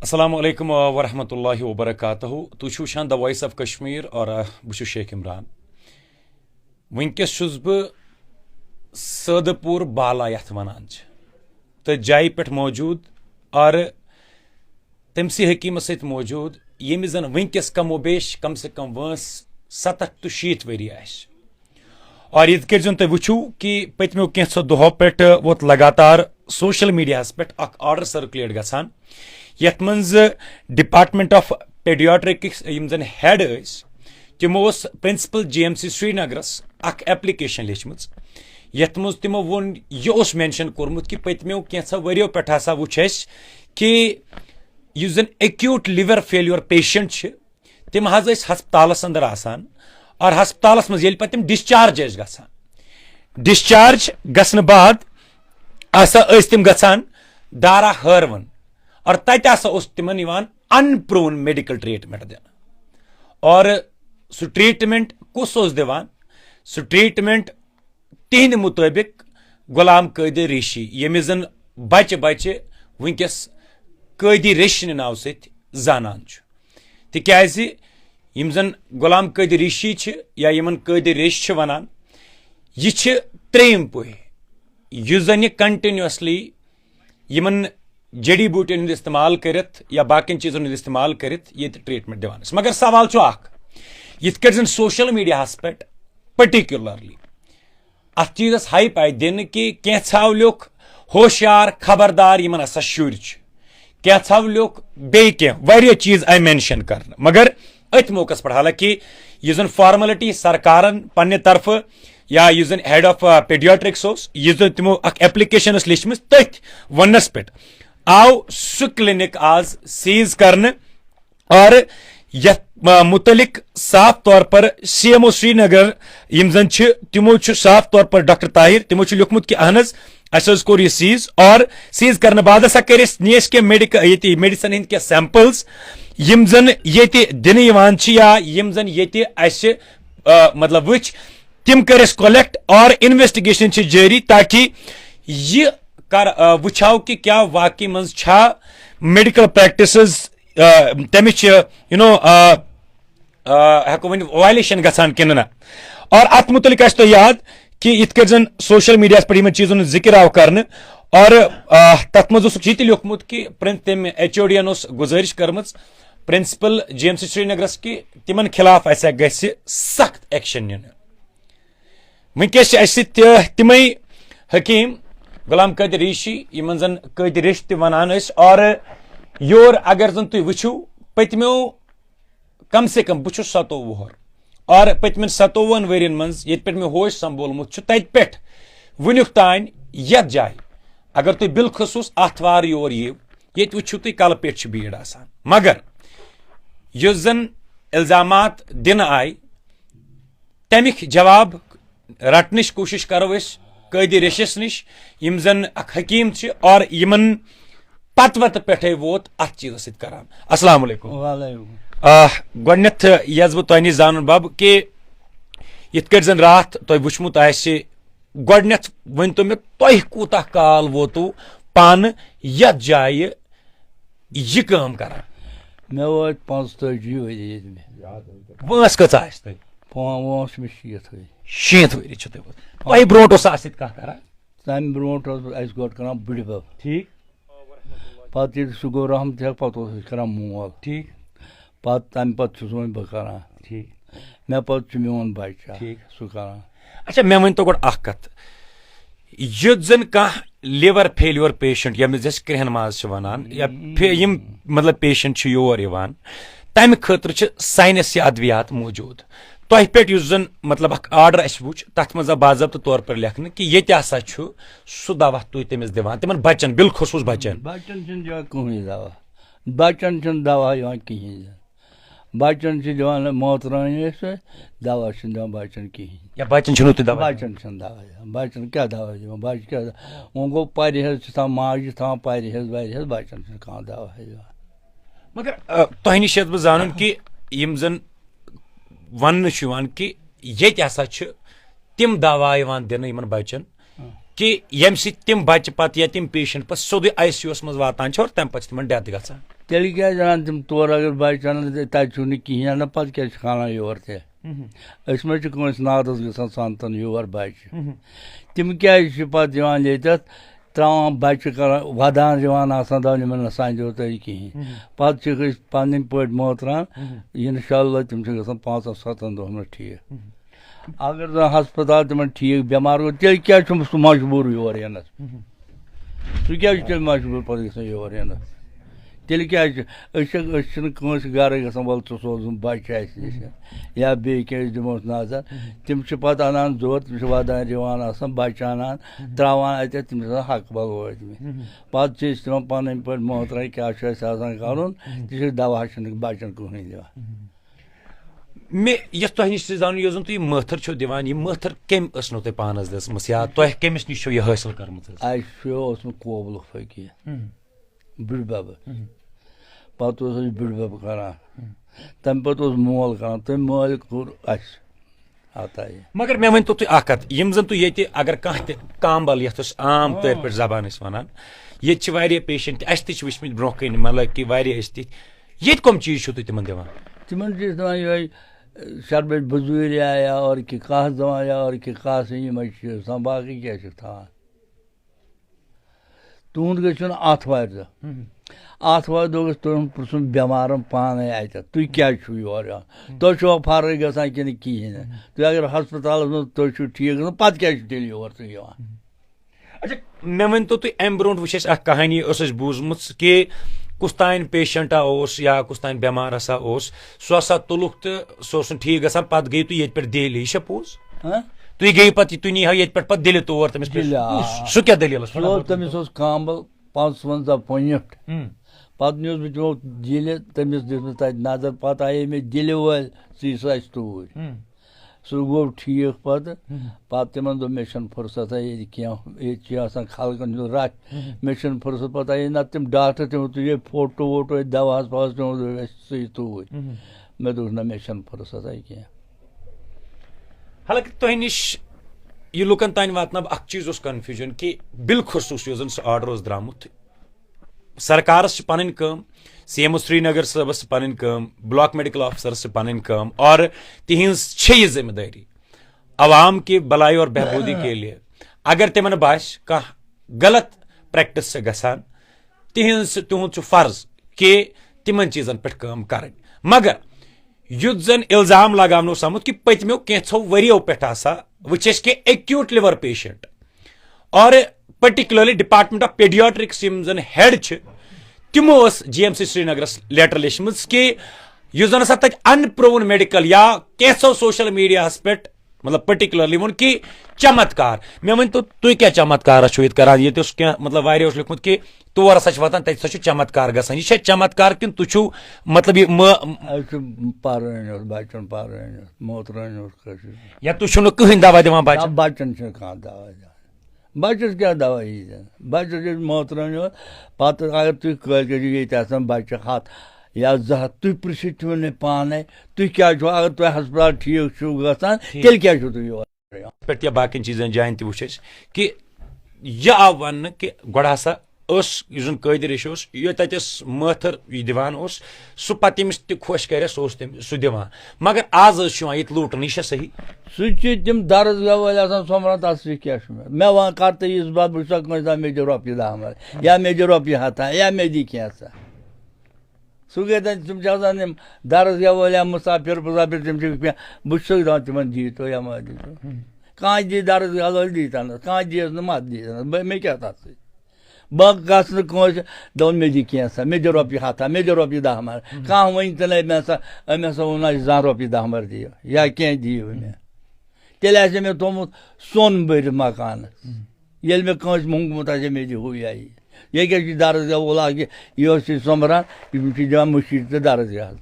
السلام علیکم ورحمۃ اللہ وبرکاتہ تُہۍ چھِو وٕچھان دا وائس آف کشمیر اور بہٕ چھُس شیخ عمران وٕنکیٚس چھُس بہٕ سٲدٕ پوٗر بالا یتھ ونان چھِ تہٕ جایہِ پٮ۪ٹھ موجوٗد اور تٔمسٕے حکیٖمس سۭتۍ موجوٗد ییٚمِس زن وٕنکیٚس کم و بیش کم سے کم وٲنٛس 70 to 60 ؤری آسہِ اور یِتھ کٔٹھۍ زن تُہۍ وٕچھِو کہِ پٔتمیو کینٛژھو دۄہو پٮ۪ٹھ ووت لگاتار سوشل میڈیاہس پٮ۪ٹھ اکھ آرڈر سٔرکُلیٹ گژھان یتھ منٛز ڈپارٹمنٹ آف پیڈیاٹرکس یم زن ہیڈ ٲسۍ تِمو اوس پرنسپل GMC سرینگرس اکھ ایپلکیشن لیچھمٕژ یتھ منٛز تِمو ووٚن یہِ اوس مینشن کوٚرمُت کہِ پٔتمیو کینٛژھو ؤرۍیو پٮ۪ٹھ ہسا وٕچھ اَسہِ کہِ یُس زن ایکیوٗٹ لِور فیلور پیشنٹ چھِ تِم حظ ٲسۍ ہسپتالس انٛدر آسان اور ہسپتالس منٛز ییٚلہِ پتہٕ تِم ڈسچارج ٲسۍ گژھان ڈسچارج گژھنہٕ بعد ہسا ٲسۍ تِم گژھان دارا ہٲروَن اور تتہِ ہسا اوس تِمن یِوان ان پروون میڈیکل ٹریٹمنٹ دِنہٕ اور سُہ ٹریٹمنٹ کُس اوس دِوان سُہ ٹریٹمنٹ تِہنٛدِ مُطٲبِق غلام قٲدر ریشی ییٚمِس زن بچہِ بچہِ وٕنکیٚس قٲدی ریشنہِ ناوٕ سۭتۍ زانان چھُ تِکیازِ یِم زن غلام قٲدر ریشی چھِ یا یِمن قٲدر ریش چھِ ونان یہِ چھِ ترٛیٚیِم پُے یُس زن یہِ کنٹِنیوسلی یِمن جڑی بوٗٹین ہُنٛد استعمال کٔرِتھ یا باقین چیٖزن ہُنٛد استعمال کٔرِتھ ییٚتہِ ٹریٹمنٹ دِوان ٲسۍ مگر سوال چھُ اکھ یِتھ کٲٹھۍ زن سوشل میڈیاہس پٮ۪ٹھ پٔٹِکیوٗلرلی اتھ چیٖزس ہایپ آیہِ دِنہٕ کہِ کینٛژھو لیوٚکھ ہوشیار خبردار یِمن ہسا شُرۍ چھِ کینٛژھو لیوٚکھ بیٚیہِ کینٛہہ واریاہ چیٖز آیہِ مینشن کرنہٕ مگر أتھۍ موقعس پٮ۪ٹھ حالانکہِ یُس زن فارملٹی سرکارن پننہِ طرفہٕ یا یُس زن ہیڈ آف پیڈیاٹرکس اوس یُس زن تِمو اکھ ایپلکیشن ٲس لیچھمٕژ تٔتھۍ وننس پٮ۪ٹھ آو سُہ کلینک آز سیز کرنہٕ اور یتھ متعلق صاف طور پر CMO سرینگر یم زن چھِ تِمو چھُ صاف طور پر ڈاکٹر طاہر تِمو چھُ لیوٚکھمُت کہِ اہن حظ اسہِ حظ کوٚر یہِ سیز اور سیز کرنہٕ بعد ہسا کٔرۍ أسۍ نی أسۍ کینٛہہ ییٚتہِ میڈِسن ہٕنٛدۍ کینٛہہ سیمپلز یِم زن ییٚتہِ دِنہٕ یِوان چھِ یا یِم زن ییٚتہِ اسہِ مطلب وٕچھ تِم کٔرۍ اَسہِ کولیکٹ اور انویسٹِگیشن چھِ جٲری تاکہِ یہِ وٕچھو کہِ کیٛاہ واقعی منٛز چھا میڈِکل پریکٹسز تمِچ ہٮ۪کو ؤنِتھ وایلیشن گژھان کِنہٕ نہ اور اتھ متعلق آسہِ تۄہہِ یاد کہِ یِتھ کٲٹھۍ زن سوشل میڈیاہس پٮ۪ٹھ یِمن چیٖزن ہُنٛد ذِکر آو کرنہٕ اور تتھ منٛز اوسُکھ یہِ تہِ لیوٚکھمُت کہِ تٔمۍ HOD ین اوس گُزٲرِش کٔرمٕژ پرنسپل GMC سرینگرس کہِ تِمن خِلاف ہسا گژھِ سخت ایکشن نِنہٕ وٕنکیٚس چھِ اسہِ سۭتۍ تِمے حکیٖم غلام قٲدر ریشی یِمن زن قٲدر ریش تہِ ونان ٲسۍ اور یور اگر زن تُہۍ وٕچھِو پٔتمیو کم سے کم بہٕ چھُس 27 وُہر اور پٔتمٮ۪ن 27 ؤرین منٛز ییٚتہِ پٮ۪ٹھ مےٚ ہوش سمبولمُت چھُ تتہِ پٮ۪ٹھ وُنیُک تانۍ یتھ جایہِ اگر تُہۍ بالخصوٗص آتھوار یور یِیِو ییٚتہِ وٕچھِو تُہۍ کلہٕ پیٚٹھ چھِ بھیٖڑ آسان مگر یُس زن الزامات دِنہٕ آیہِ تمیُک جواب رٹنٕچ کوٗشش کرو أسۍ قٲدر ریشس نِش یِم زن اکھ حکیٖم چھِ اور یِمن پتہٕ وتہٕ پٮ۪ٹھے ووت اتھ چیٖزس سۭتۍ کران السلام علیکم گۄڈنیتھ یژھ بہٕ تۄہہِ نِش زانُن بب کہِ یِتھ کٲٹھۍ زن راتھ تۄہہِ وٕچھمُت آسہِ گۄڈنیتھ ؤنۍتو مےٚ تۄہہِ کوٗتاہ کال ووتوٕ پانہٕ یتھ جایہِ یہِ کٲم کران مےٚ وٲتۍ 45 ؤری ییٚتہِ وٲنٛس کۭژاہ آسہِ تۄہہِ وٲنٛس چھِ مےٚ 60 ؤری 60 ؤری چھِ تۄہہِ تۄہہِ برونٛٹھ اوس اَتھ سۭتۍ کانٛہہ کران تَمہِ برونٛٹھ اوس اَسہِ گۄڈٕ کران بٕڈِ بب ٹھیٖک پتہٕ ییٚلہِ سُہ گوٚو رحمتِ حق پتہٕ اوس أسۍ کران مول ٹھیٖک پتہٕ تَمہِ پتہٕ چھُس وۄنۍ بہٕ کران ٹھیٖک مےٚ پتہٕ چھُ میون بچہِ ٹھیٖک سُہ کران اچھا مےٚ ؤنۍتو گۄڈٕ اکھ کتھ یُتھ زن کانٛہہ لِور فیلور پیشنٹ ییٚمِس أسۍ کرٛہن ماز چھِ ونان یا یِم مطلب پیشنٹ چھِ یور یِوان تمہِ خٲطرٕ چھِ ساینس یا ادوِیات موٗجوٗد تۄہہِ پٮ۪ٹھ یُس زن مطلب اکھ آرڈر اسہِ وٕچھ تتھ منٛز آو باضٲبطہٕ طور پر لیکھنہٕ کہِ ییٚتہِ ہسا چھُ سُہ دوا تُہۍ تٔمِس دِوان تِمن بچن بالخصوٗص بچن بچن چھُنہٕ دِوان کٕہٕنۍ دوا بچن چھُنہٕ دوا یِوان کِہیٖنۍ بچن چھِ دِوان موترٲنی سۭتۍ دوا چھِنہٕ دِوان بچن کِہیٖنۍ یا بچن چھُنہٕ تُہۍ دوا بچن چھِنہٕ دوا دِوان بچن کیٛاہ دوا دِوان بچہِ کیٛاہ وۄنۍ گوٚو پرہیز چھِ تھاوان ماجہِ تھاوان پرہیز ورہیز بچن چھِنہٕ کانٛہہ دوا دِوان مگر تۄہہِ نِش یژھ بہٕ زانُن کہِ یِم زن وننہٕ چھُ یِوان کہِ ییٚتہِ ہسا چھِ تِم دوا یِوان دِنہٕ یِمن بچن کہِ ییٚمہِ سۭتۍ تِم بچہِ پتہٕ یا تِم پیشنٹ پتہٕ سیوٚدُے ICU یس منٛز واتان چھِ اور تمہِ پتہٕ چھِ تِمن ڈیتھ گژھان تیٚلہِ کیٛازِ اَنان تِم تورٕ اگر بَچہِ اَنان تَتہِ چھُو نہٕ کِہیٖنۍ اَنان پَتہٕ کیٛازِ چھِ کھالان یور تہِ أسۍ ما چھِ کٲنٛسہِ نادَس گژھان سَنتَن یور بَچہِ تِم کیٛازِ چھِ پَتہٕ یِوان ییٚتٮ۪تھ ترٛاوان بَچہِ کَران وَدان یِوان آسان دَپان یِمَن نہ سَنجو تۄہہِ کِہیٖنۍ پَتہٕ چھِکھ أسۍ پَنٕنۍ پٲٹھۍ موتران اِنشاء اللہ تِم چھِ گژھان 5-7 دۄہَن منٛز ٹھیٖک اگر زَن ہَسپَتال تِمَن ٹھیٖک بٮ۪مار گوٚو تیٚلہِ کیٛازِ چھُ سُہ مجبوٗر یور یِنَس سُہ کیٛازِ چھُ تیٚلہِ مجبوٗر پَتہٕ گژھان یور یِنَس تیٚلہِ کیٛازِ چھِ أسۍ چھِنہٕ کٲنٛسہِ گَرٕ گژھان وَلہٕ ژٕ سوزُن بَچہِ اَسہِ نِش یا بیٚیہِ کینٛہہ أسۍ دِموس نظر تِم چھِ پَتہٕ اَنان زور تِم چھِ وَدان یِوان آسان بَچہِ اَنان ترٛاوان اَتٮ۪تھ تِم چھِ آسان حق بل وٲتۍمٕتۍ پَتہٕ چھِ أسۍ تِمن پَنٕنۍ پٲٹھۍ محترم کیٛاہ چھُ اَسہِ آسان کَرُن تہِ چھِ دَوا چھِنہٕ بَچَن کٕہٕنۍ دِوان مےٚ یَتھ تۄہہِ نِش چھِ زانُن یۄس زَن تُہۍ یہِ مٲتھٕر چھو دِوان یہِ مٲتھٕر کٔمۍ ٲسنو تۄہہِ پانَس دِژمٕژ یا تۄہہِ کٔمِس نِش چھو یہِ حٲصِل کٔرمٕژ حظ اَسہِ چھُ اوسمُت کوبلُک فقیٖر بٕڈبَبہٕ پَتہٕ اوس اَسہِ بٕڈبَب کَران تَمہِ پَتہٕ اوس مول کَران تٔمۍ مٲلۍ کوٚر اَسہِ عطا یہِ مگر مےٚ ؤنۍتو تُہۍ اکھ کَتھ یِم زَن تُہۍ ییٚتہِ اگر کانٛہہ تہِ کامبل یَتھ أسۍ عام طور پٲٹھۍ زبان ٲسۍ وَنان ییٚتہِ چھِ واریاہ پیشنٹ اَسہِ تہِ چھِ وٕچھمٕتۍ برونٛہہ کَنہِ مطلب کہِ واریاہ ٲسۍ تِتھۍ ییٚتہِ کٕم چیٖز چھِو تُہۍ تِمن دِوان تِمن چھِ أسۍ دَپان یِہوٚے شربت بزوٗریا یا اور کہِ کَہہ دِوان یا اور کہِ کَہہ یِمے چیٖز تھاوان باقٕے کیٛاہ چھِکھ تھاوان تُہُنٛد گٔژھِو نہٕ آتھوارِ دۄہ آتھوارِ دۄہ گژھِ تُہُنٛد پِرٛژھُن بٮ۪مارَن پانَے اَتٮ۪تھ تُہۍ کیٛازِ چھُو یور یِوان تۄہہِ چھُوا فرق گژھان کِنہٕ کِہیٖنۍ نہٕ تُہۍ اگر ہَسپَتالَس منٛز تُہۍ چھُو ٹھیٖک گژھان پَتہٕ کیٛازِ چھُو تیٚلہِ یور تُہۍ یِوان اچھا مےٚ ؤنۍتو تُہۍ اَمہِ برونٛٹھ وٕچھ اَسہِ اکھ کہانی ٲس اَسہِ بوٗزمٕژ کہِ کُس تانۍ پیشنٹا اوس یا کُس تانۍ بٮ۪مار ہسا اوس سُہ ہسا تُلُکھ تہٕ سُہ اوس نہٕ ٹھیٖک گژھان پَتہٕ گٔیِو تُہۍ ییٚتہِ پٮ۪ٹھ دِلہِ یہِ چھا پوٚز تُہۍ گٔیِو پَتہٕ تُہۍ نیٖہو ییٚتہِ پٮ۪ٹھ پَتہٕ دِلہِ تور تٔمِس سُہ کیٛاہ دٔلیٖل ٲس تٔمِس اوس کامبل 55 پونِٹھ پَتہٕ نیوٗس بہٕ تِمو دِلہِ تٔمِس دِژمٕژ تَتہِ نظر پَتہٕ آیے مےٚ دِلہِ وٲلۍ ژٕ سُہ اَسہِ توٗرۍ سُہ گوٚو ٹھیٖک پَتہٕ تِمن دوٚپ مےٚ چھَنہٕ فُرصتھا ییٚتہِ کینٛہہ ییٚتہِ چھِ آسان خلقن ہُنٛد رَش مےٚ چھُنہٕ فُرصت پَتہٕ آیے نَتہٕ تِم ڈاکٹر تِمو تُجے فوٹو ووٹو دَواہَس وَواہَس تِمو دوٚپ اَسہِ ژٕے توٗرۍ مےٚ دوٚپُس نہ مےٚ چھَنہٕ فُرصتھا کینٛہہ حالانکہِ تۄہہِ نِش یہِ لُکن تانۍ واتناو بہٕ اکھ چیٖز اوس کنفیوٗجن کہِ بالخصوٗص یُس زن سُہ آرڈر اوس درٛامُت سرکارس چھِ پنٕنۍ کٲم سی ایم او سرینگر صٲبس چھِ پنٕنۍ کٲم بلاک میڈیکل آفسرس چھِ پنٕنۍ کٲم اور تِہنٛز چھِ یہِ ذمہٕ دٲری عوام کی بلائی اور بہبودی کے لیے اگر تِمن باسہِ کانٛہہ غلط پریکٹس چھِ گژھان تِہُنٛد چھُ فرض کہِ تِمن چیٖزن پٮ۪ٹھ کٲم کرٕنۍ مگر یُتھ زن الزام لگاونہٕ اوس آمُت کہِ پٔتمیو کینٛژھو ؤرِیو پٮ۪ٹھ ہسا وٕچھ اَسہِ کہِ ایکیوٗٹ لِور پیشنٹ اور پٔٹِکیوٗلرلی ڈپارٹمنٹ آف پیڈیاٹرکس یِم زن ہیڈ چھِ تِمو ٲس جی ایم سی سرینگرس لیٹر لیچھمٕژ کہِ یُس زن ہسا تتہِ ان پروون میڈِکل یا کینٛژھو سوشل میڈیاہس پٮ۪ٹھ مطلب پٔٹِکیوٗلرلی ووٚن کہِ چمتکار مےٚ ؤنۍتو تُہۍ کیٛاہ چمتکارا چھِو ییٚتہِ کران ییٚتہِ اوس کینٛہہ مطلب واریاہ اوس لیوٗکھمُت کہِ تور ہسا چھِ واتان تتہِ ہسا چھُ چمتکار گژھان یہِ چھا چمتکار کِنہٕ تُہۍ چھِو مطلب یہِ اَسہِ چھُ پَرٲنۍ اوس بَچَن پَرٲنۍ اوس محترٲنۍ اوس کٲشِر یا تُہۍ چھِو نہٕ کٕہٕنۍ دوا دِوان بچن بَچَن چھِنہٕ کانٛہہ دوا دِوان بَچَس کیٛاہ دوا یی دِنہٕ بَچَس ییٚلہِ محترٲنۍ اوس پَتہٕ اگر تُہۍ کٲلۍ کٮ۪تھ ییٚتہِ آسان بَچہِ 100 یا 200 تُہۍ پِرٛژھِو تِمن پانے تُہۍ کیٛازِ چھُو اگر تۄہہِ ہسپتال ٹھیٖک چھُو گژھان تیٚلہِ کیٛازِ چھُو تُہۍ یور پٮ۪ٹھ یا باقین چیٖزن جاین تہِ وٕچھ اَسہِ کہِ یہِ آو وَننہٕ کہِ گۄڈٕ ہسا ٲس یُس زن قٲدِر ریش اوس یہِ تتہِ ٲس مٲتھٕر یہِ دِوان اوس سُہ پتہٕ ییٚمِس تہِ خۄش کرِ سُہ اوس تٔمِس سُہ دِوان مگر آز حظ چھُ یِوان ییٚتہِ لوٗٹنہٕ یہِ چھا صحیح سُہ چھِ تِم درسگاہ وٲلۍ آسان سومبران تَتھ سۭتۍ کیٛاہ چھُ مےٚ وَن کر تہٕ یِژھ بات بہٕ چھُسا کٲنٛسہِ دَپان مےٚ دِ رۄپیہِ 10 مرِ یا مےٚ دِ رۄپیہِ 100 یا مےٚ دِ کینٛژھا سُہ گٔے تِم چھِ آسان یِم درسگاہ وٲلۍ یا مُسافِر وُسافِر تِم چھِ بہٕ چھُسکھ دَپان تِمن دیٖتو یا مہ دیٖتو کانٛہہ دی درسگاہ وٲلۍ دیٖتنَس کانٛہہ دِیَس نہٕ مہ دیٖتنَس مےٚ کیٛاہ تَتھ سۭتۍ بہٕ گژھٕ نہٕ کٲنٛسہِ دَپُن مےٚ دِ کینٛژھا مےٚ دِ رۄپیہِ 100 مےٚ دِ رۄپیہِ 10 مرِ کانٛہہ وۄنۍ تہِ نہٕ أمۍ ہسا ووٚن اَسہِ زانٛہہ رۄپیہِ 10 مرِ دِیِو یا کینٛہہ دِیِو مےٚ تیٚلہِ آسہِ مےٚ تھوٚمُت سۄن بٔرِتھ مکانَس ییٚلہِ مےٚ کٲنٛسہِ موٚنگمُت آسہِ مےٚ دِ ہُہ یا یہِ یہِ کیٛاہ چھُ درسگاہ وول اکھ یہِ اوس یہِ سومبران یِم چھِ دِوان مٔشیٖد تہٕ درسگاہَس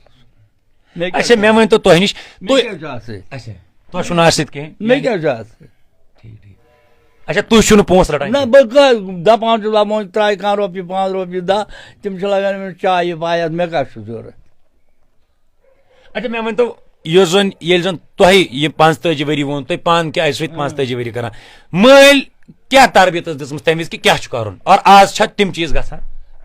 اچھا مےٚ ؤنۍتو تۄہہِ نِش مےٚ کیٛاہ چھُ اَتھ سۭتۍ تۄہہِ چھُو نہٕ اَتھ سۭتۍ کینٛہہ مےٚ کیٛاہ چھُ اَتھ سۭتۍ اچھا تُہۍ چھِو نہٕ پونٛسہٕ رٹان نہ بہٕ دَپان چھُس دَپان ترٛایہِ کانٛہہ رۄپیہِ 5 رۄپیہِ 10 تِم چھِ لگان أمِس چایہِ وایَس مےٚ کَتھ چھُ ضوٚرَتھ اچھا مےٚ ؤنۍتو یُس زن ییٚلہِ زن تۄہہِ یہِ 45 ؤری ووٚن تۄہہِ پانہٕ کیٛاہ ٲسِو ییٚتہِ 45 ؤری کران مٲلۍ کیٛاہ تربیت ٲس دِژمٕژ تمہِ وِزِ کہِ کیٛاہ چھُ کرُن اور آز چھا تِم چیٖز گژھان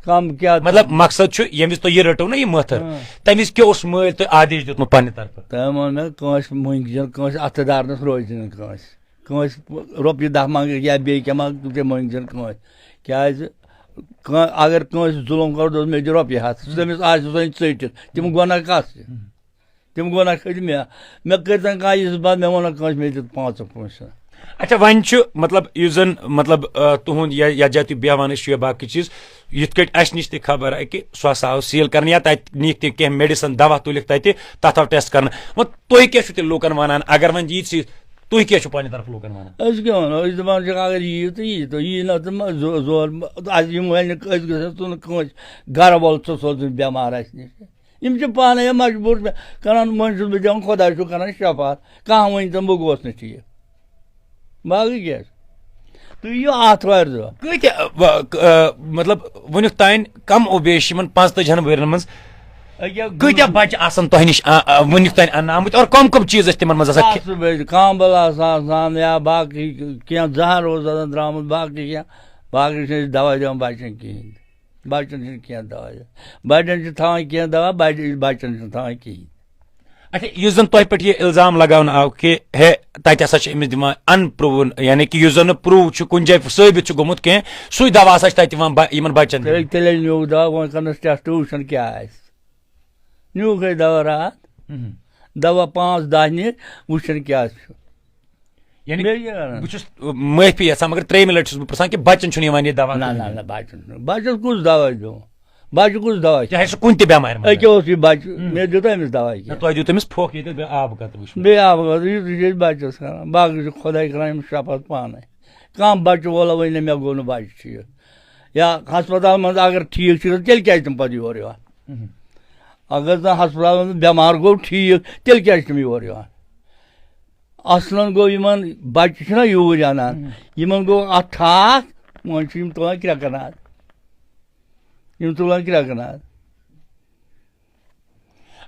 کم کیا مطلب مقصد چھُ ییٚمہِ وِزِ تُہۍ یہِ رٔٹو نا یہِ مٲتھٕر تمہِ وِزِ کیٛاہ اوس مٲلۍ تۄہہِ آدیش دیُتمُت پننہِ طرفہٕ تٔمۍ ووٚن مےٚ کٲنٛسہِ مٔنٛگۍ زٮ۪ن کٲنٛسہِ اَتھٕ دارنَس روزِ نہٕ کٲنٛسہِ رۄپیہِ دَہ منٛگَکھ یا بیٚیہِ کینٛہہ منٛگ تہِ مٔنٛگۍ زٮ۪ن کٲنٛسہِ کیٛازِ اگر کٲنٛسہِ ظُلم کَرو دوٚپُس مےٚ دِ رۄپیہِ ہَتھ سُہ تٔمِس آسہِ سۄ ژٔٹِتھ تِم گۄناہ کَس چھِ تِم گۄناہ کھٔتۍ مےٚ کٔرۍتَن کانٛہہ یِژھ بات مےٚ ووٚنکھ کٲنٛسہِ مےٚ دِتھ پونٛسہٕ اچھا وۄنۍ چھُ مطلب یُس زن مطلب تُہُنٛد یتھ جایہِ تُہۍ بیٚہوان ٲسِو یا باقٕے چیٖز یِتھ کٲٹھۍ اَسہِ نِش تہِ خبر آیہِ کہِ سُہ ہسا آو سیٖل کرنہٕ یا تتہِ نِکھ تہِ کینٛہہ میڈِسن دوا تُلِکھ تتہِ تتھ آو ٹیسٹ کرنہٕ وۄنۍ تُہۍ کیٛاہ چھِو تیٚلہِ لوٗکن ونان اگر وۄنۍ یی چیٖز تُہۍ کیٛاہ چھِو پننہِ طرفہٕ لوٗکن ونان أسۍ کیٛاہ وَنو أسۍ دَپان چھِکھ اگر یِیِو تہٕ یی تہٕ یی نہٕ تہٕ زور اَسہِ یِم وَنہِ أسۍ گژھو ژٕ نہٕ کٲنٛسہِ گرٕ وول ژٕ سوزُن بٮ۪مار اَسہِ نِش یِم چھِ پانے مجبوٗر کران وۄنۍ چھُس بہٕ دِوان خۄدا چھُ کران شفاعت کانٛہہ ؤنۍ تَن بہٕ گوس نہٕ ٹھیٖک باقٕے کیٛاہ تُہۍ یِیِو آتھوارِ دۄہ کۭتیاہ مطلب وُنیُک تانۍ کم او بیش یِمن 45 ؤرین منٛز کۭتیاہ بچہٕ آسان تۄہہِ نِش وُنیُک تانۍ اننہٕ آمٕتۍ اور کم کم چیٖز ٲسۍ تِمن منٛز آسان کامبل آسان یا باقٕے کینٛہہ زہر اوس آسان درٛامُت باقٕے کینٛہہ باقٕے چھِنہٕ أسۍ دوا دِوان بچن کِہیٖنۍ بچن چھِنہٕ کینٛہہ دوا دِوان بڑٮ۪ن چھِ تھاوان کینٛہہ دوا بچن چھِنہٕ تھاوان کِہیٖنۍ اچھا یُس زن تۄہہِ پٮ۪ٹھ یہِ الزام لگاونہٕ آو کہِ ہے تتہِ ہسا چھِ أمِس دِوان ان پروٗون یعنی کہِ یُس زن نہٕ پروٗو چھُ کُنہِ جایہِ ثٲبت چھُ گوٚمُت کینٛہہ سُے دوا ہسا چھِ تتہِ دِوان یِمن بچن تیٚلے نیوٗکھ دوا وۄنۍ کرنس ٹٮ۪سٹ وٕچھن کیٛاہ آسہِ نیوٗکھ اَسہِ دوا راتھ دوا 5-10 نِتھ وٕچھن کیٛاہ چھُ بہٕ چھُس معٲفی یژھان مگر 3مہِ لٹہِ چھُس بہٕ پرژھان کہِ بچن چھُنہٕ یِوان یہِ دوا نہ بچس کُس دوا دیُن بچہِ کُس دوا چاہے سُہ کُنہِ تہِ بٮ۪مارِ منٛز أکیاہ اوس یہِ بچہِ مےٚ دیُت أمِس دوا کینٛہہ تۄہہِ دیُت أمِس پھوٚکھ ییٚتہِ بیٚیہِ آبہٕ قطرٕ وٕچھ بیٚیہِ آبہٕ یُتُے چھِ أسۍ بچس کران باقٕے چھُ خۄداے کران أمِس شفاعت پانے کانٛہہ بچہٕ وولا وۄنۍ نہٕ مےٚ گوٚو نہٕ بچہِ ٹھیٖک یا ہسپتال منٛز اگر ٹھیٖک چھِ تیٚلہِ کیٛازِ تِم پتہٕ یور یِوان اگر زن ہسپتال منٛز بٮ۪مار گوٚو ٹھیٖک تیٚلہِ کیٛازِ چھِ تِم یور یِوان اصلن گوٚو یِمن بچہِ چھِنہ یوٗرۍ انان یِمن گوٚو اتھ ٹھاکھ وۄنۍ چھِ یِم تُلان کرٛٮ۪کہٕ ناد یِم تُلان کرٛٮ۪کہٕ ناد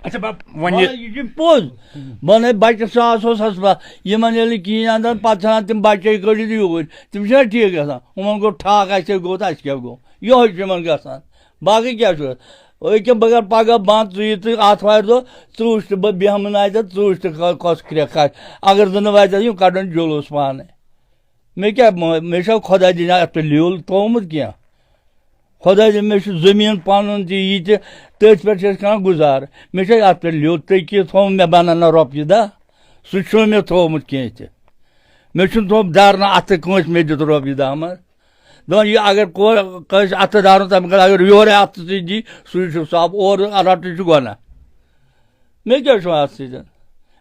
اچھا بب وۄنۍ یہِ چھُ پوٚز بہٕ بچہِ ساس اوس ہسپتال یِمن ییٚلہِ نہٕ کِہیٖنۍ انان پتہٕ ژھٕنان تِم بچے کٔڑِتھ یوٗرۍ تِم چھِنہ ٹھیٖک گژھان یِمن گوٚو ٹھاکھ اَسہِ گوٚو تہٕ اَسہِ کیٛاہ گوٚو یِہوے چھُ یِمن گژھان باقٕے کیٛاہ چھُ أکیاہ بہٕ کرٕ پگہہ بنٛد ژٕ یہِ تہٕ آتھوارِ دۄہ ژٕ وٕچھ تہٕ بہٕ بیٚہمہٕ نہٕ اَتٮ۪تھ ژٕ وٕچھ تہٕ کۄس کرٛٮ۪کھ آسہِ اگر زن نہٕ واتہِ یِم کڑن جلوٗس پانے مےٚ کیٛاہ مےٚ چھا خۄدا دِنۍ اَتھ پٮ۪ٹھ لیوٗل تھومُت کینٛہہ خۄدا دِنۍ مےٚ چھُ زٔمیٖن پنُن تہِ یہِ تہِ تٔتھۍ پٮ۪ٹھ چھِ أسۍ کران گُزارٕ مےٚ چھا اَتھ پٮ۪ٹھ لیوٚل تٔکیہِ تھوٚومُت مےٚ بنن نہ رۄپیہِ دہ سُہ چھُنہٕ مےٚ تھوٚومُت کینٛہہ تہِ مےٚ چھُنہٕ تھوٚومُت درنہٕ اَتھٕ کٲنٛسہِ مےٚ دیُت رۄپیہِ دہ منٛز دپان یہِ اگر کٲنٛسہِ اَتھٕ دارُن تَمہِ خٲطرٕ اگر یورے اَتھٕ سۭتۍ دی سُے چھُ صاف اورٕ رٹُن چھُ گۄناہ مےٚ کیٛاہ چھُ اَتھ سۭتۍ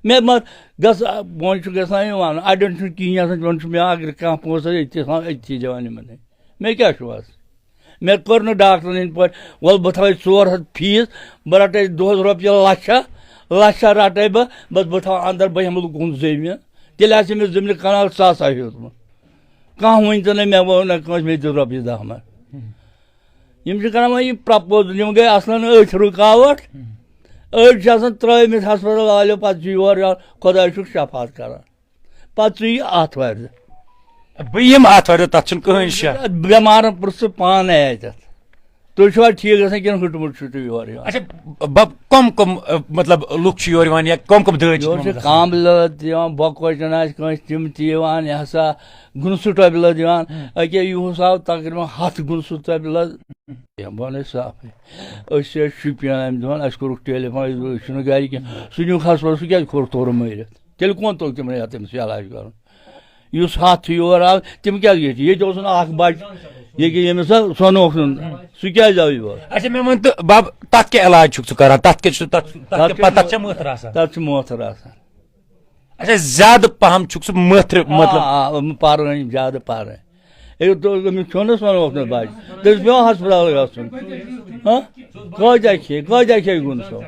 مےٚ ما گژھِ وۄنۍ چھُ گژھان یِوان اَڑٮ۪ن چھُنہٕ کِہیٖنۍ آسان وۄنۍ چھُ مےٚ اگر کانٛہہ پونٛسہٕ أتھی آسان أتھی دِوان یِمنٕے مےٚ کیٛاہ چھُ اَتھ مےٚ کٔر نہٕ ڈاکٹرن ہٕنٛدۍ پٲٹھۍ وَلہٕ بہٕ تھاوَے 400 فیٖس بہٕ رٹے دۄہس رۄپیہِ لچھا رٹے بہٕ تھاوٕ انٛدر بہٕ ہٮ۪مہٕ لُکن زٔمیٖن تیٚلہِ آسہِ أمِس زٔمیٖن کنال ساسا ہیوٚتمُت کانٛہہ ؤنۍ تو نہٕ مےٚ ووٚن نہ کٲنٛسہِ مےٚ دِژ رۄپیہِ دہ منٛز یِم چھِ کران وۄنۍ یہِ پرٛپوزل یِم گٔے اصلن أتھۍ رُکاوٹ أڑۍ چھِ آسان ترٛٲومٕتۍ ہسپتال والیو پتہٕ چھِ یور یِوان خۄداے چھُکھ شفاعت کران پتہٕ ژٕ یہِ آتھوارِ دۄہ بہٕ یِمہٕ آتھوارِ دۄہ تتھ چھُنہٕ کٕہٕنۍ شک بٮ۪مارن پرٛژھ ژٕ پانے اَتٮ۪تھ تُہۍ چھُوا ٹھیٖک گژھان کِنہٕ ہُٹمُٹ چھُو تُہۍ یور یِوان اچھا بب کم مطلب لُکھ چھِ یور یِوان یا کم دٲدۍ یورٕ چھِ کامبلہٕ تہِ یِوان بۄکوچن آسہِ کٲنٛسہِ تِم تہِ یِوان یہِ ہسا گُنسہٕ ٹۄبلہٕ دِوان أکیاہ یِہُس آو تقریٖبن 100 گُنسہٕ ٹۄبلہٕ بہٕ وَنَے صافٕے أسۍ چھِ شُپین أمۍ دۄہن اَسہِ کوٚرُکھ ٹیلیفون أسۍ چھِنہٕ گرِ کینٛہہ سُہ نیوٗکھ ہسپتال سُہ کیٛازِ کھوٚر تورٕ مٲرِتھ تیٚلہِ کون توٚگ تِمن یا تٔمِس علاج کرُن یُس ہتھ یور آو تِم کیٛازِ گٔے ییٚتہِ اوس نہٕ اکھ بچہِ ییٚکیٛاہ ییٚمِس سۄنوکھ نیُن سُہ کیٛازِ آو یور اچھا مےٚ ؤنۍ تہٕ بب تتھ کیٛاہ علاج چھُکھ ژٕ کران تتھ کیٛاہ چھُ تتھ چھا مٲتھٕر آسان تتھ چھُ مٲتھٕر آسان اچھا زیادٕ پہم چھُکھ ژٕ مٲتھرِ مطلب پرٲنۍ زیادٕ پرٲنۍ أمِس کھیوٚو نہ سۄنوکھ نہٕ بچہِ تٔمِس پیوان ہسپتال گژھُن کۭتیاہ کھیٚیہِ گُنسو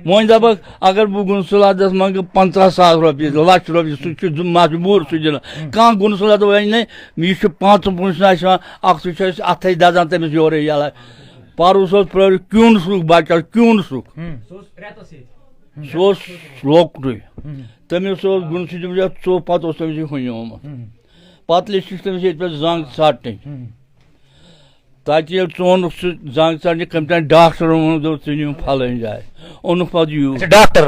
وۄنۍ دپکھ اگر بہٕ گُنسہٕ لدس منٛگہٕ 50,000 رۄپیہِ 1,00,000 رۄپیہِ سُہ چھُ مجبوٗر سُہ دِنہٕ کانٛہہ گُنسہٕ لد وۄنۍ نَے یہِ چھُ 5 پونٛسہٕ آسہِ یِوان اکھ سُہ چھُ أسۍ اَتھے دزان تٔمِس یورے یَلے پرُس اوس پرٛٲرِتھ کیوٚن سُکھ بچس کیوٚن سُکھ سُہ اوس لۄکٹُے تٔمِس اوس گُنسہٕ دیُتمُت ژوٚپ پتہٕ اوس تٔمِس یہِ ہُنیومُت پتہٕ لیٚچھِکھ تٔمِس ییٚتہِ پٮ۪ٹھ زنٛگ ژٹٕنۍ تاکہ ییٚلہِ ژٕ اوٚنُکھ سُہ زنٛگ ژٹنہِ کٔمۍ تانۍ ڈاکٹر ووٚنُکھ دوٚپ ژٕ نِیِو فلٲنۍ جایہِ اوٚنُکھ پتہٕ یوٗرۍ ڈاکٹر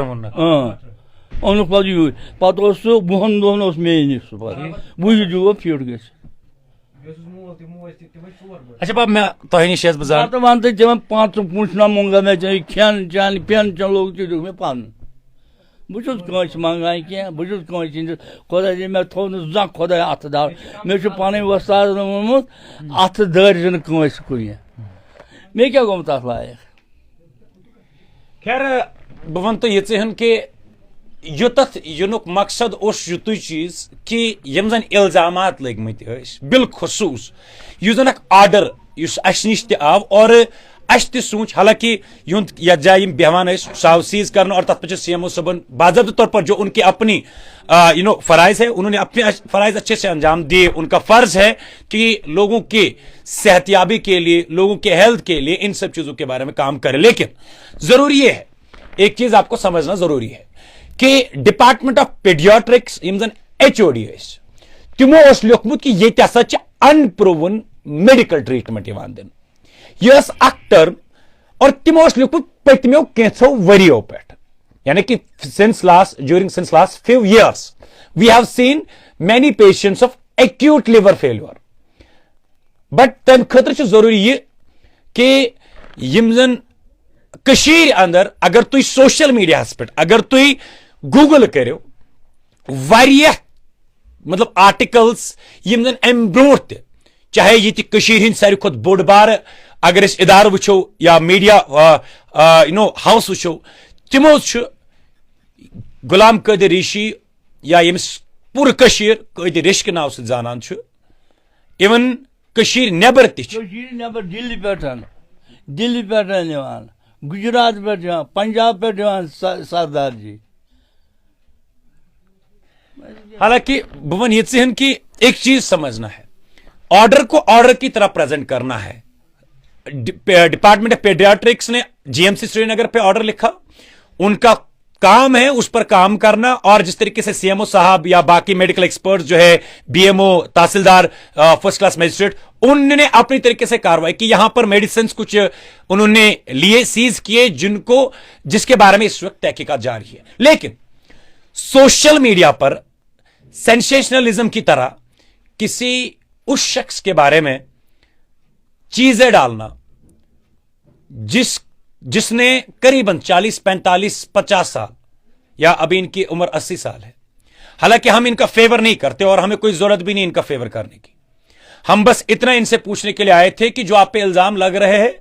اوٚنُکھ پتہٕ یوٗرۍ پتہٕ اوس سُہ 20 دۄہن اوس مےٚ نِش سُہ پتہٕ وُہہِ دۄہ فِٹ گٔژھِتھ اچھا باب میں تۄہہِ نِش چھَس بہٕ زان پتہٕ ون تہٕ تِمن 5 پونٛسہٕ منٛگا مےٚ ژےٚ کھٮ۪ن چٮ۪ن پٮ۪ن چٮ۪ن لوگ ژٕ دِیُکھ مےٚ پنُن بہٕ چھُس کٲنٛسہِ منٛگان کینٛہہ بہٕ چھُس کٲنٛسہِ ہِنٛدِس خۄداے دِیِن مےٚ تھوٚو نہٕ زانٛہہ خۄداے اَتھٕ دار مےٚ چھُ پنٕنۍ وۄستادن ووٚنمُت اَتھٕ دٲرۍ زِ نہٕ کٲنٛسہِ کُنہِ مےٚ کیٛاہ گوٚمُت اَتھ لایق خیر بہٕ وَنہٕ تۄہہِ یِژٕے ہن کہِ یوٚتتھ یِنُک مقصد اوس یُتُے چیٖز کہِ یِم زن الزامات لٔگمٕتۍ ٲسۍ بالخصوٗص یُس زن اکھ آرڈر یُس اَسہِ نِش تہِ آو اور اَسہِ تہِ سوٗنٛچ حالانکہِ یُہُنٛد یتھ جایہِ یِم بیٚہوان ٲسۍ سُہ آو سیٖز کرنہٕ اور تتھ پٮ۪ٹھ چھُ سی ایم او صٲبن باضٲبطہ طور پر جو ان کے اپنی فرائض ہے انہوں نے اپنے فرائض اچھے سے انجام دیے ان کا فرض ہے کہ لوگوں کے صحت یابی کے لیے لوگوں کے ہیلتھ کے لیے ان سب چیزوں کے بارے میں کام کرے لیکن ضروری یہ ہے ایک چیز آپ کو سمجھنا ضروری ہے کہ ڈپارٹمنٹ آف پیڈیاٹرکس یم زن ایچ او ڈی تمو اس لیوکھمت کہ یہ ہسا ان پروون میڈیکل ٹریٹمنٹ یوان دن یہ اخ ٹرم اور تمو اس لیوکھمت پتمو کینژو وریو پہ یعنی کہ since last few years we have seen many patients of acute liver failure but تم خاطر چھ ضروری یہ کہ یم زن کشیر اندر اگر تھی سوشل میڈیا پہ اگر تھی گوگل کرو واریاہ مطلب آرٹیکلز یم زن ام برونٹ تہ چاہے یہ کشیر ہند ساروی کھت بوڑ بار اگر اس ادارہ وچھو یا میڈیا ہاؤس وچھو تمو چھ غلام قادر ریشی یا یمس پور کشیر قادر ریش کے ناو سے زانان چھ ایون کشیر نیبر تہ کشیر نیبر دلی پہ یوان گجرات پہ یوان پنجاب پہ یوان سردار جی حالانکہ بہ ون یہ کہ ایک چیز سمجھنا ہے آرڈر کو آرڈر کی طرح پریزنٹ کرنا ہے ڈپارٹمنٹ آف پیڈیاٹرکس نے جی ایم سی سری نگر پہ آرڈر لکھا ان کا کام ہے اس پر کام کرنا اور جس طریقے سے سی ایم او صاحب یا باقی میڈیکل ایکسپرٹ جو ہے B M O tehsildar first class magistrate انہوں نے اپنی طریقے سے کاروائی کی یہاں پر میڈیسنس کچھ انہوں نے لیے سیز کیے جس کے بارے میں اس وقت تحقیقات جاری ہے لیکن سوشل میڈیا پر سینسیشنلزم کی طرح کسی اس شخص کے بارے میں چیزیں ڈالنا جس نے قریباً 40 45 50 سال یا ابھی ان کی عمر 80 سال ہے حالانکہ ہم ان کا فیور نہیں کرتے اور ہمیں کوئی ضرورت بھی نہیں ان کا فیور کرنے کی ہم بس اتنا ان سے پوچھنے کے لیے آئے تھے کہ جو آپ پہ الزام لگ رہے ہیں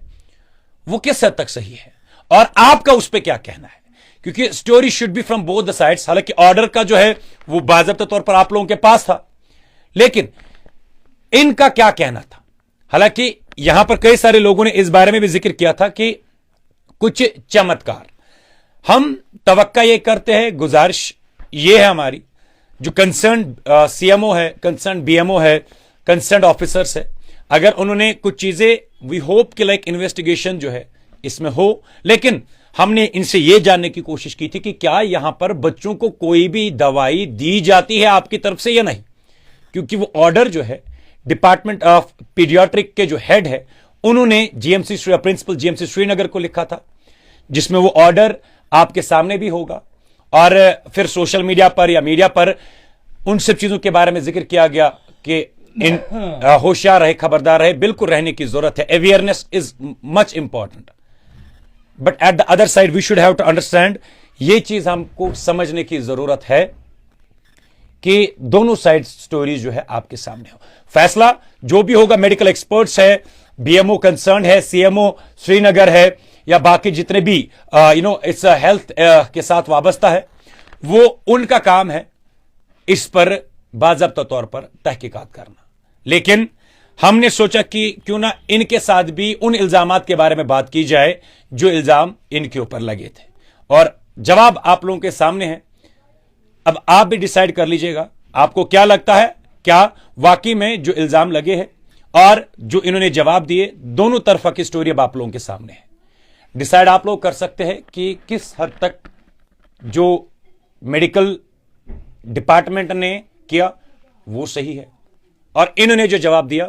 وہ کس حد تک صحیح ہے اور آپ کا اس پہ کیا کہنا ہے کیونکہ story should be from both the sides حالانکہ آرڈر کا جو ہے وہ باضابطہ طور پر آپ لوگوں کے پاس تھا لیکن ان کا کیا کہنا تھا حالانکہ یہاں پر کئی سارے لوگوں نے اس بارے میں بھی ذکر کیا تھا کہ کچھ چمتکار ہم توقع یہ کرتے ہیں گزارش یہ ہے ہماری جو کنسرنڈ سی ایم او ہے کنسرنڈ بی ایم او ہے کنسرنڈ آفیسرس ہے اگر انہوں نے کچھ چیزیں وی ہوپ کہ لائک انویسٹیگیشن جو ہے اس میں ہو لیکن ہم نے ان سے یہ جاننے کی کوشش کی تھی کہ کیا یہاں پر بچوں کو کوئی بھی دوائی دی جاتی ہے آپ کی طرف سے یا نہیں کیونکہ وہ آرڈر جو ہے ڈپارٹمنٹ آف پیڈیاٹرک کے جو ہیڈ ہے انہوں نے G M C principal G M C Srinagar کو لکھا تھا جس میں وہ آرڈر آپ کے سامنے بھی ہوگا اور پھر سوشل میڈیا پر یا میڈیا پر ان سب چیزوں کے بارے میں ذکر کیا گیا کہ ہوشیار رہے خبردار رہے بالکل رہنے کی ضرورت ہے awareness is much important but at the other side we should have to understand یہ چیز ہم کو سمجھنے کی ضرورت ہے کہ دونوں سائڈ سٹوریز جو ہے آپ کے سامنے ہو فیصلہ جو بھی ہوگا میڈیکل ایکسپرٹس ہے بی ایم او کنسرن ہے سی ایم او سری نگر ہے یا باقی جتنے بھی اس ہیلتھ کے ساتھ وابستہ ہے وہ ان کا کام ہے اس پر باضابطہ طور پر تحقیقات کرنا لیکن ہم نے سوچا کہ کیوں نہ ان کے ساتھ بھی ان الزامات کے بارے میں بات کی جائے جو الزام ان کے اوپر لگے تھے اور جواب آپ لوگوں کے سامنے ہے اب آپ بھی ڈیسائیڈ کر لیجئے گا آپ کو کیا لگتا ہے کیا واقعی میں جو الزام لگے ہیں اور جو انہوں نے جواب دیے دونوں طرف کی سٹوری اب آپ لوگوں کے سامنے ہے ڈیسائیڈ آپ لوگ کر سکتے ہیں کہ کس حد تک جو میڈیکل ڈپارٹمنٹ نے کیا وہ صحیح ہے اور انہوں نے جو جواب دیا